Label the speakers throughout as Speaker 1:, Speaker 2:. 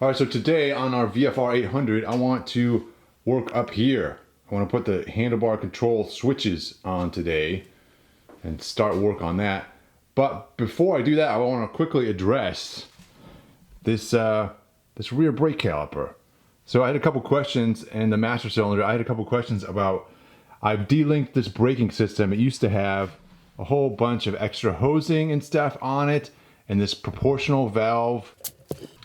Speaker 1: All right, so today on our VFR 800, I want to work up here. I want to put the handlebar control switches on today and start work on that. But before I do that, I want to quickly address this rear brake caliper. So I had a couple questions in the master cylinder. I had a couple questions about, I've delinked this braking system. It used to have a whole bunch of extra hosing and stuff on it, and this proportional valve.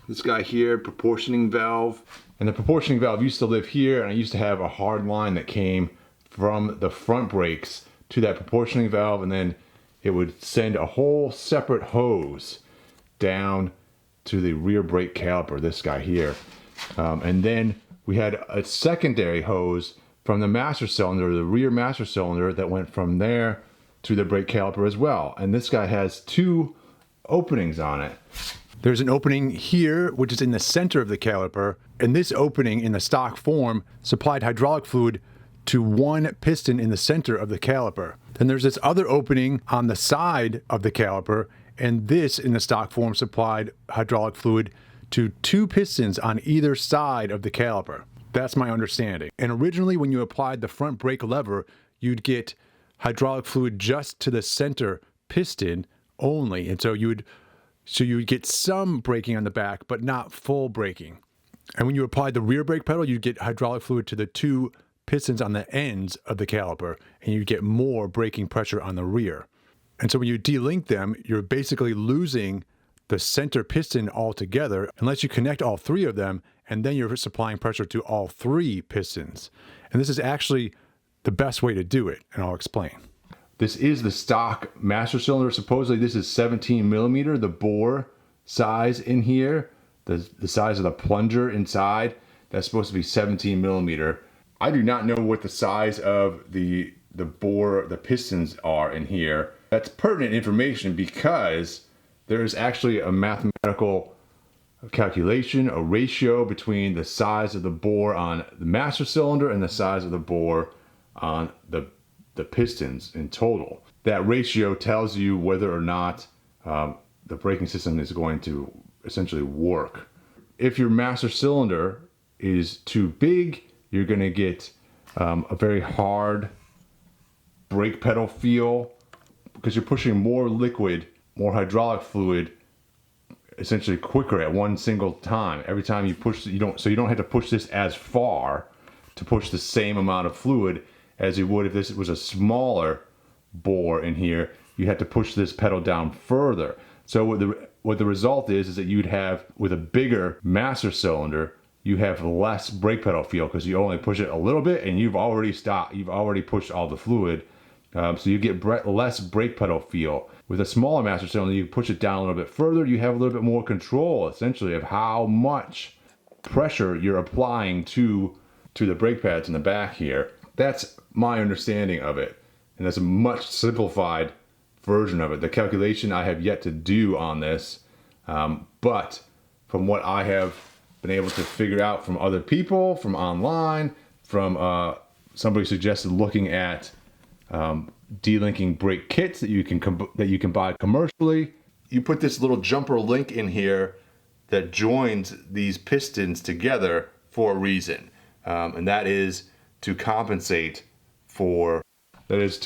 Speaker 1: This guy here, proportioning valve. And the proportioning valve used to live here, and I used to have a hard line that came from the front brakes to that proportioning valve, and then it would send a whole separate hose down to the rear brake caliper, this guy here. And then we had a secondary hose from the master cylinder, the rear master cylinder, that went from there to the brake caliper as well. And this guy has two openings on it. There's an opening here, which is in the center of the caliper, and this opening in the stock form supplied hydraulic fluid to one piston in the center of the caliper. Then there's this other opening on the side of the caliper, and this in the stock form supplied hydraulic fluid to two pistons on either side of the caliper. That's my understanding. And originally when you applied the front brake lever, you'd get hydraulic fluid just to the center piston only, and so you would get some braking on the back, but not full braking. And when you applied the rear brake pedal, you'd get hydraulic fluid to the two pistons on the ends of the caliper, and you'd get more braking pressure on the rear. And so when you delink them, you're basically losing the center piston altogether, unless you connect all three of them, and then you're supplying pressure to all three pistons. And this is actually the best way to do it, and I'll explain. This is the stock master cylinder. Supposedly this is 17 millimeter, the bore size in here, the size of the plunger inside. That's supposed to be 17 millimeter. I do not know what the size of the bore, the pistons are in here. That's pertinent information because there is actually a mathematical calculation, a ratio between the size of the bore on the master cylinder and the size of the bore on the pistons in total. That ratio tells you whether or not the braking system is going to essentially work. If your master cylinder is too big, you're going to get a very hard brake pedal feel because you're pushing more liquid, more hydraulic fluid, essentially quicker at one single time. Every time you push, you don't have to push this as far to push the same amount of fluid as you would if this was a smaller bore in here. You have to push this pedal down further. So what the result is that you'd have, with a bigger master cylinder, you have less brake pedal feel because you only push it a little bit and you've already stopped. You've already pushed all the fluid. So you get less brake pedal feel. With a smaller master cylinder, you push it down a little bit further. You have a little bit more control, essentially, of how much pressure you're applying to the brake pads in the back here. That's my understanding of it, and that's a much simplified version of it. The calculation I have yet to do on this, but from what I have been able to figure out from other people, from online, from somebody suggested looking at delinking brake kits that you can buy commercially. You put this little jumper link in here that joins these pistons together for a reason, and that is to compensate for this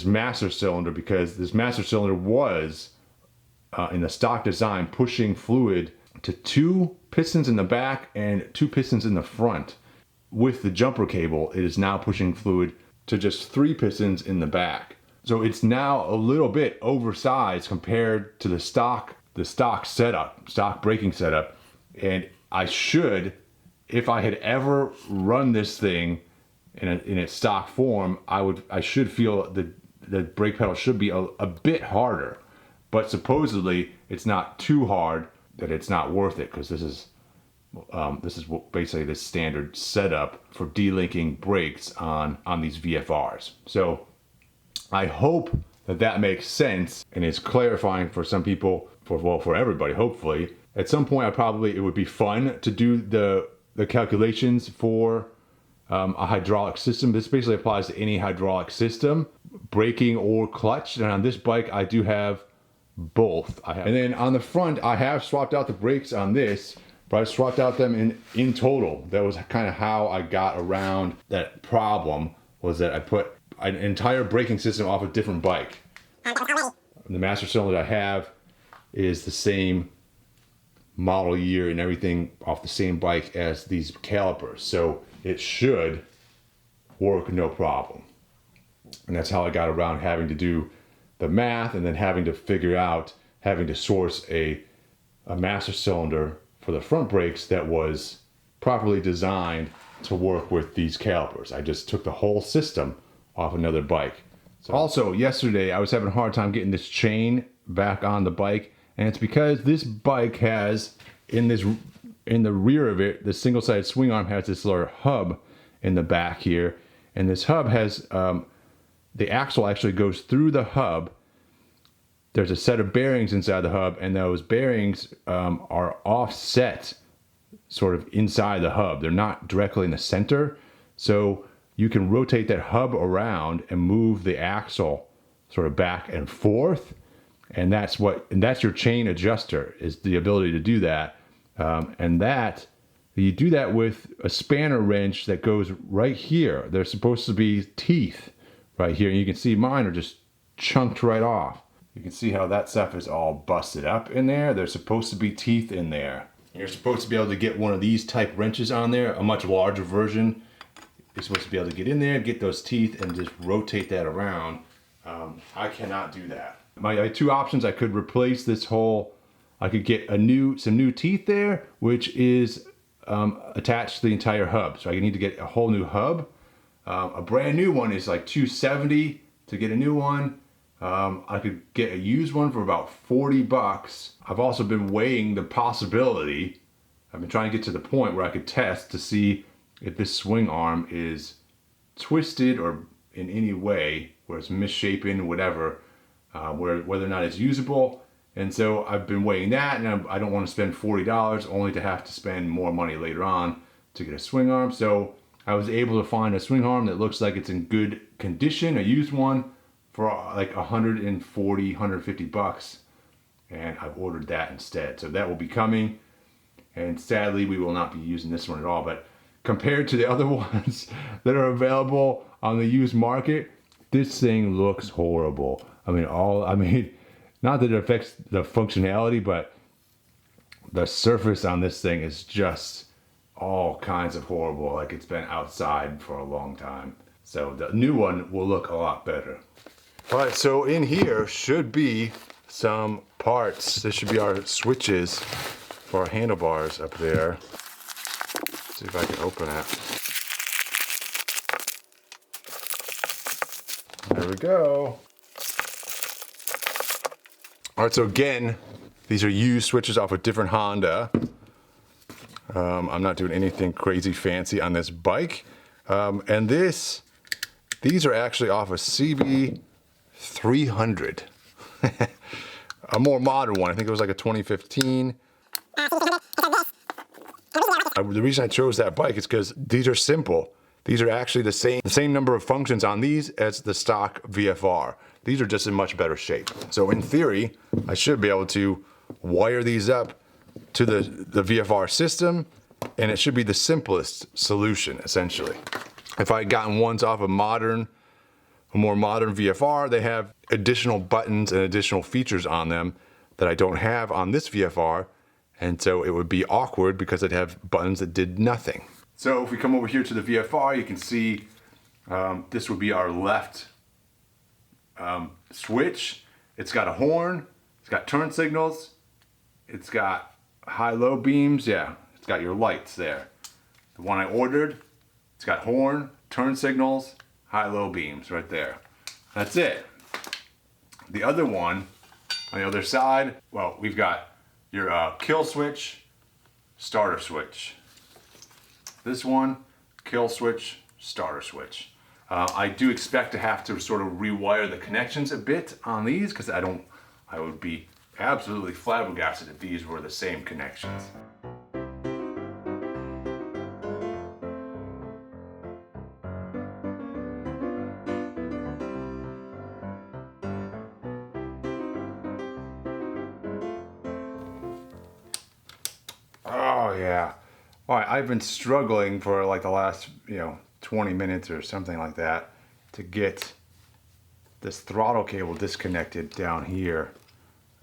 Speaker 1: master cylinder, because this master cylinder was in the stock design pushing fluid to two pistons in the back and two pistons in the front. With the jumper cable, it is now pushing fluid to just three pistons in the back. So it's now a little bit oversized compared to the stock setup, stock braking setup. And I should, if I had ever run this thing in its stock form, I should feel the brake pedal should be a bit harder. But supposedly it's not too hard that it's not worth it, because this is basically the standard setup for delinking brakes on these VFRs. So I hope that makes sense and is clarifying for some people, for everybody, hopefully. At some point, it would be fun to do the calculations for a hydraulic system. This basically applies to any hydraulic system, braking or clutch. And on this bike, I do have both. And then on the front, I have swapped out the brakes on this, but I swapped out them in total. That was kind of how I got around that problem, was that I put an entire braking system off a different bike. The master cylinder I have is the same model year and everything off the same bike as these calipers, so it should work no problem. And that's how I got around having to do the math and then having to figure out, having to source a master cylinder for the front brakes that was properly designed to work with these calipers. I just took the whole system off another bike. So also, yesterday I was having a hard time getting this chain back on the bike, and it's because this bike has, in the rear of it, the single-sided swing arm has this little hub in the back here, and this hub has, the axle actually goes through the hub. There's a set of bearings inside the hub, and those bearings are offset sort of inside the hub. They're not directly in the center, so you can rotate that hub around and move the axle sort of back and forth, and that's your chain adjuster, is the ability to do that. And that you do that with a spanner wrench that goes right here. There's supposed to be teeth right here, and you can see mine are just chunked right off. You can see how that stuff is all busted up in there. There's supposed to be teeth in there. You're supposed to be able to get one of these type wrenches on there, a much larger version. You're supposed to be able to get in there, get those teeth, and just rotate that around. I cannot do that. I had two options. I could replace this whole, I could get some new teeth there, which is attached to the entire hub. So I need to get a whole new hub. A brand new one is like $270 to get a new one. I could get a used one for about $40. I've also been weighing the possibility. I've been trying to get to the point where I could test to see if this swing arm is twisted or in any way where it's misshapen, whatever, whether or not it's usable. And so I've been weighing that, and I don't want to spend $40 only to have to spend more money later on to get a swing arm. So I was able to find a swing arm that looks like it's in good condition, a used one, for like $140, $150, and I've ordered that instead. So that will be coming, and sadly we will not be using this one at all. But compared to the other ones that are available on the used market, this thing looks horrible. I mean, not that it affects the functionality, but the surface on this thing is just all kinds of horrible, like it's been outside for a long time. So the new one will look a lot better. All right, so in here should be some parts. This should be our switches for our handlebars up there. Let's see if I can open it. There we go. All right, so again, these are used switches off a different Honda. I'm not doing anything crazy fancy on this bike. And these are actually off a CB 300. A more modern one. I think it was like a 2015. The reason I chose that bike is because these are simple. These are actually the same number of functions on these as the stock VFR. These are just in much better shape. So in theory, I should be able to wire these up to the VFR system, and it should be the simplest solution, essentially. If I had gotten ones off a more modern VFR, they have additional buttons and additional features on them that I don't have on this VFR, and so it would be awkward because I'd have buttons that did nothing. So if we come over here to the VFR, you can see this would be our left switch. It's got a horn, it's got turn signals, it's got high-low beams, yeah, it's got your lights there. The one I ordered, it's got horn, turn signals, high-low beams right there. That's it. The other one, on the other side, well, we've got your kill switch, starter switch. This one, kill switch, starter switch. I do expect to have to sort of rewire the connections a bit on these because I would be absolutely flabbergasted if these were the same connections. yeah. All right, I've been struggling for like the last, 20 minutes or something like that to get this throttle cable disconnected down here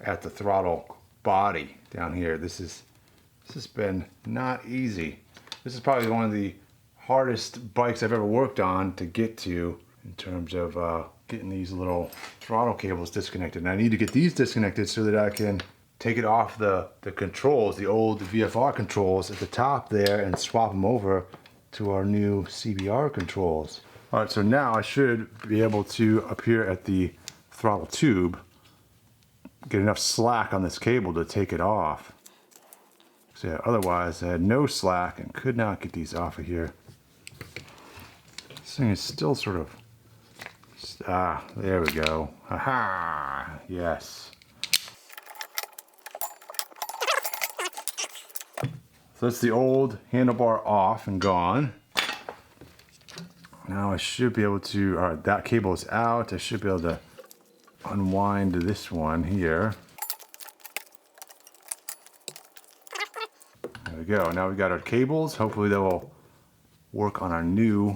Speaker 1: at the throttle body down here. This has been not easy. This is probably one of the hardest bikes I've ever worked on to get to in terms of getting these little throttle cables disconnected. And I need to get these disconnected so that I can take it off the controls, the old VFR controls at the top there, and swap them over to our new CBR controls. All right, so now I should be able to, up here at the throttle tube, get enough slack on this cable to take it off. So yeah, otherwise I had no slack and could not get these off of here. This thing is still sort of, there we go. Aha, yes. So that's the old handlebar off and gone. Now I should be able to, all right, that cable is out. I should be able to unwind this one here. There we go. Now we got our cables. Hopefully they will work on our new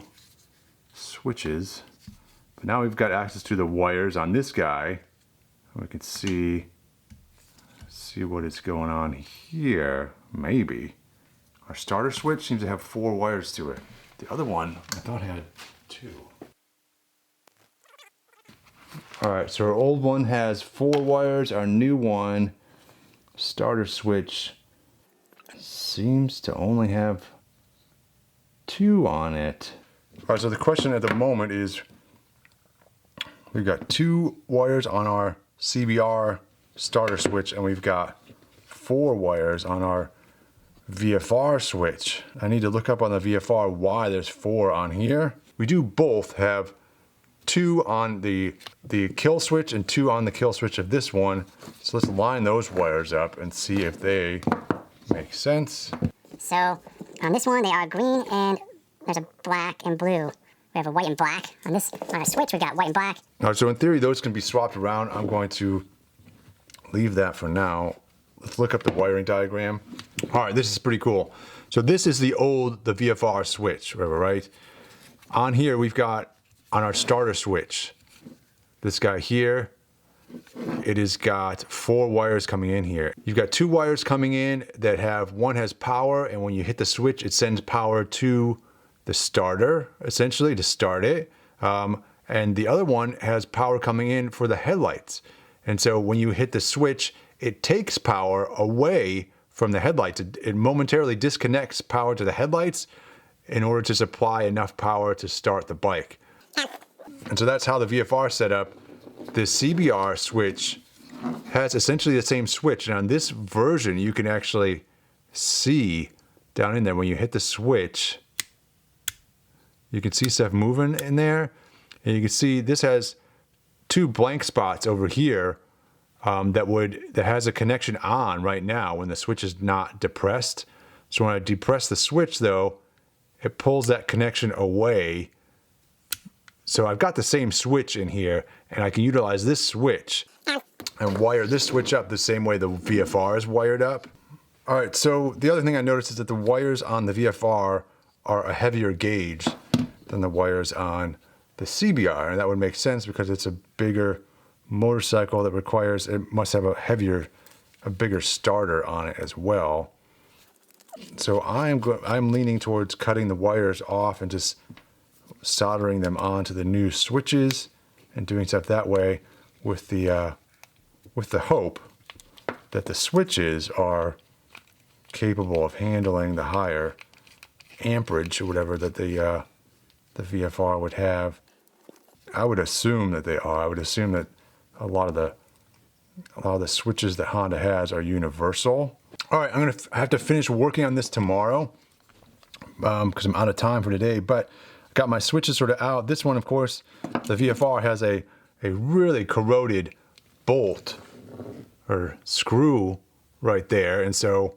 Speaker 1: switches. But now we've got access to the wires on this guy. We can see what is going on here. Maybe. Our starter switch seems to have 4 wires to it. The other one I thought had 2. Alright, so our old one has 4 wires. Our new one, starter switch, seems to only have 2 on it. Alright, so the question at the moment is, we've got 2 wires on our CBR starter switch, and we've got 4 wires on our VFR switch. I need to look up on the VFR why there's 4 on here. We do both have 2 on the kill switch and 2 on the kill switch of this one. So let's line those wires up and see if they make sense.
Speaker 2: So on this one they are green and there's a black and blue. We have a white and black. On our switch we got white and black.
Speaker 1: All right, so in theory those can be swapped around. I'm going to leave that for now. Let's look up the wiring diagram. All right, this is pretty cool. So this is the VFR switch, right? On here we've got, on our starter switch, this guy here, it has got 4 wires coming in here. You've got 2 wires coming in that have, one has power, and when you hit the switch, it sends power to the starter, essentially, to start it. And the other one has power coming in for the headlights. And so when you hit the switch, it takes power away from the headlights. It momentarily disconnects power to the headlights in order to supply enough power to start the bike. And so that's how the VFR set up. The CBR switch has essentially the same switch. And on this version, you can actually see down in there when you hit the switch, you can see stuff moving in there. And you can see this has 2 blank spots over here that has a connection on right now when the switch is not depressed. So when I depress the switch though, it pulls that connection away. So I've got the same switch in here, and I can utilize this switch and wire this switch up the same way the VFR is wired up. All right, so the other thing I noticed is that the wires on the VFR are a heavier gauge than the wires on the CBR, and that would make sense because it's a bigger motorcycle that requires, it must have a bigger starter on it as well. So I'm leaning towards cutting the wires off and just soldering them onto the new switches and doing stuff that way with the hope that the switches are capable of handling the higher amperage or whatever that the VFR would have. I would assume that they are. I would assume that a lot of the switches that Honda has are universal. All right, I'm gonna have to finish working on this tomorrow because I'm out of time for today, but I got my switches sort of out. This one, of course, the VFR has a really corroded bolt or screw right there, and so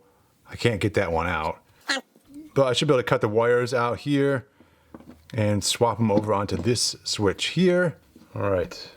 Speaker 1: I can't get that one out. But I should be able to cut the wires out here and swap them over onto this switch here. All right.